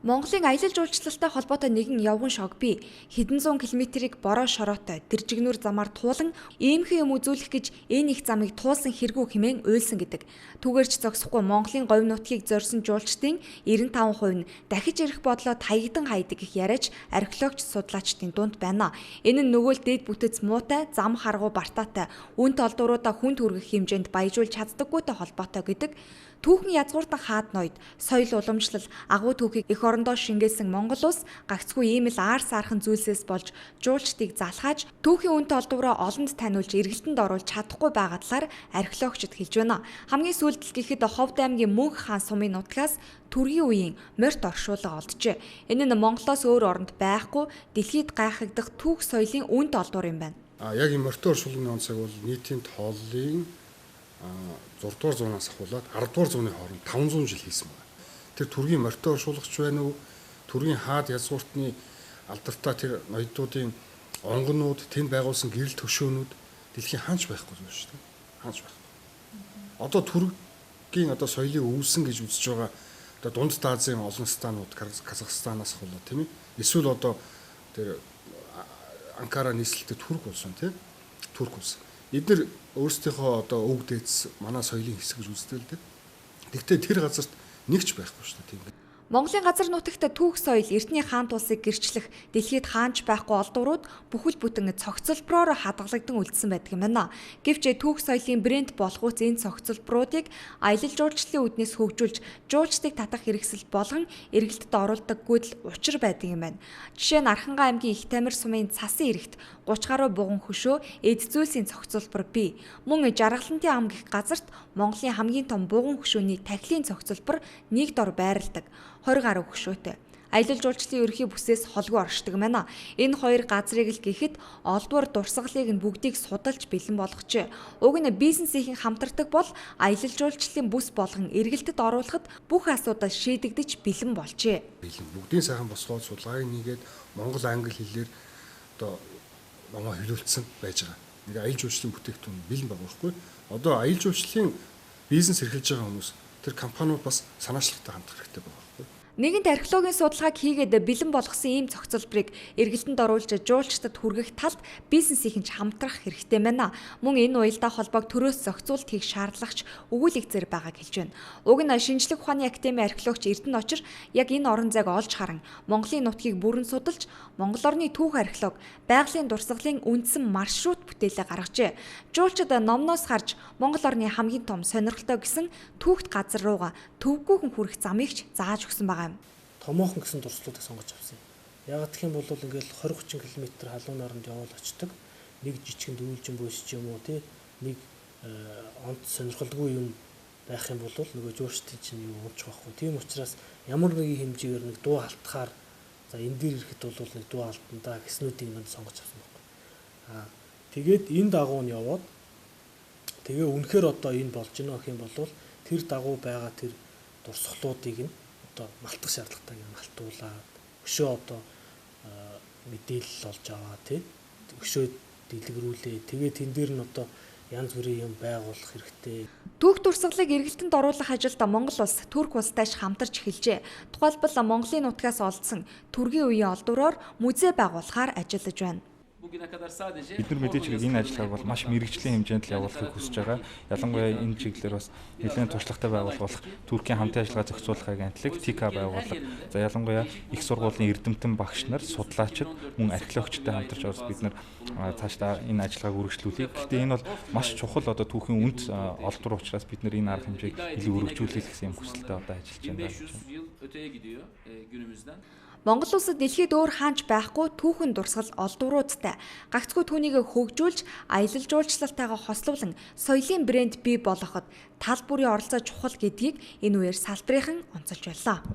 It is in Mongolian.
Монголын аялал жуулчлалтай холбоотой нэгэн явган шог бий. Хэдэн зуун километрийг бороо шороотой дэржигнүр замаар туулан иймхэн юм үзүүлэх гэж энэ их замыг туулсан хэрэггүй хэмээн уйлсан гэдэг. Түүгээр ч зогсохгүй Монголын говь нутгийг зорьсон жуулчдын 95% нь дахиж ирэх бодлоо таягдан хайдаг гэх яриач археологч судлаачдын дунд байна. Энэ нь нөгөө л дээд бүтэц муутай, зам харгуу бартаатай, үнэт олдвруудаа хүн төргөх хэмжээнд баяжуулж чаддаггүйтэй холбоотой гэдэг. Түүхэн язгууртан хаад ноёд, соёл уламжлал, агуу түүхийг эх орондоо шингээсэн Монгол улс гагцгүй ийм л аар саархан зүйлсээс болж жуулчдыг залхааж түүхийн үнэт олдвроо олонд таниулж эргэлтэнд оруулж чадахгүй байгаа талаар археологчид хэлж байна. Хамгийн сүүлд гэхэд Ховд аймгийн Мөнх хаан сумын нутгаас түргийн үеийн морьт оршуулга олджээ. Энэ нь Монголоос өөр оронд байхгүй дэлхийд гайхагдах түүх соёлын үнэт олдвор юм байна. Яг энэ морьт оршуулгын онцог бол нийтийн тооллын 6 дугаар зуунаас ахуулаад 10 дугаар зууны хооронд 500 жил хийсэн байна. Тэр түргийн морьтой оршуулагч байна уу? Түргийн хаад язгууртны алдартай тэр ноёдуудын онгонууд, тэнд байгуулсан гэрэл төшөөнүүд дэлхийн хаач байхгүй юм шүү дээ. Хаач байхгүй. Одоо түргийн соёлыг өвсөн гэж үзэж байгаа дунд Азийн олон станууд Казахстанаас ахуулаад тийм ээ. Эсвэл тэр Анкара нийслэлтэй Турк улс байна тийм. Турк улс. Эдгээр өөрсдийнхөө өг дээдс манай соёлын хэсэг гэж үздэг л дээ. Гэхдээ тэр газарт нэгч байхгүй шүү дээ тийм. Монголын газар нутагт түүх соёл эртний хаан тулсыг гэрчлэх дэлхийд хаанч байхгүй олдврууд бүхэл бүтэн цогцлбороор хадгалагдсан үлдсэн байдаг юм байна. Гэвч түүх соёлын брэнд болгоуц энэ цогцлборуудыг аялал жуулчлалын үүднээс хөгжүүлж жуулчдыг татах хэрэгсэл болгон эргэлтэд оруулдаггүй л учир байдаг юм байна. Жишээ нь Архангай аймгийн Их Тамир сумын цасан эрэгт 30 гаруй буган хөшөө эд зүйлсийн цогцлбор бий. Мөн Жаргалантын ам гэх газарт Монголын хамгийн том буган хөшөөний тахилын цогцлбор нэг дор байрладаг. 20 гаруй хөшөөтэй. Аялал жуулчлалын ерхий бүсээс холгүй оршдог байна. Энэ хоёр газрыг л гэхэд олдвор дурсгалыг нь бүгдийг судалж бэлэн болгочээ. Уг нь бизнесийн хамтардаг бол аялал жуулчлалын бүс болгон эргэлтэд оруулахад бүх асуудал шийдэгдэж бэлэн болжээ. Бүгдийн сайхан босгоод судалгааг хийгээд монгол англи хэлээр номоо хэлүүлсэн байж байгаа. Нэг аялал жуулчлалын бүтээгдэхүүн бэлэн байгаа байхгүй. Одоо аялал жуулчлалын бизнес эрхэлж байгаа хүмүүс тэр компаниуд бас санаачлагтай хамтрах хэрэгтэй байна. Нэгэнт археологийн судалгааг хийгээд бэлэн болгосон ийм цогцлборыг эргэлтэнд оруулж жуулчдад хүргэх талд бизнесийн ч хамтрах хэрэгтэй байна. Мөн энэ уялдаа холбоог төрөөс зохицуулт хийх шаардлагач өгүүлэх зэрэг байгааг хэлж байна. Уг нь шинжлэх ухааны академийн археологч Эрдэнэ Очир яг энэ орон зайг олж харан Монголын нутгийг бүрэн судалж Монгол орны түүх археолог байгалийн дурсгалын үндсэн маршрут бүтээлээ гаргажээ. Жуулчид номноос харж Монгол орны хамгийн том сонирхолтой гэсэн түүхт газар руугаа төвгүйхэн хүрэх замыг ч зааж өгсөн байна. Томоохон гэсэн дурслуудыг сонгож авсан. Ягаад гэх юм бол ингээл 20-30 км халуун наранд явал очдог. Нэг жижигэн дүүлжин буйс ч юм уу тий нэг онц сонирхолгүй юм байх юм бол нөгөө жуулчдын чинь юу унчих байхгүй. Тийм учраас ямар нэгэн хэмжээгээр нэг дуу алтахаар за энэ дээр ирэхэд бол нэг дуу алтандаа гэснүүдийг манд сонгож авсан байна. Тэгээд энэ дагуу нь яваад тэгээ үнэхээр энэ болж гинэ гэх юм бол тэр дагуу байгаа тэр дурсгалуудыг нь малтах шаардлагатай юм малтуулаад өшөө мэдээлэл олж аваа тий өшөө дэлгэрүүлээ тэгээ тэн дээр нь янз бүрийн юм байгуулах хэрэгтэй. Түүх дурсгалыг эргэлтэнд оруулах ажилд Монгол улс Турк улстайч хамтарч эхэлжээ. Тухайлбал Монголын нутгаас олдсон түргийн үеийн олдвроор музей байгуулахаар ажиллаж байна. Бид нар мэдээж энэ ажиллагааг бол маш мэрэгжлийн хэмжээнд л явуулахыг хүсэж байгаа. Ялангуяа энэ чиглэлээр бас нэлээд туршлагатай байгуулах, Туркийн хамтын ажиллагаа зохицуулахыг антилэг ТИКА байгуулах. За ялангуяа их сургуулийн эрдэмтэн багш нар, судлаачид, мөн археологчтой хамтарч орж бид нар цаашдаа энэ ажиллагааг үргэлжлүүлье. Гэхдээ энэ бол маш чухал түүхийн үнэт олдвор учраас бид нар энэ арга хэмжээг илүү өргөжүүлэх гэсэн юм хүсэлтэд ажиллаж байна. Монгол улсад дэлхийд өөр хаанч байхгүй түүхэн дурсгал олдвруудтай. Гагцгүй түүнийг хөгжүүлж аялал жуулчлалтайгаа хослуулан соёлын брэнд бий болгоход тал бүрийн оролцоо чухал гэдгийг энэ үеэр салбарынхан онцолж байлаа.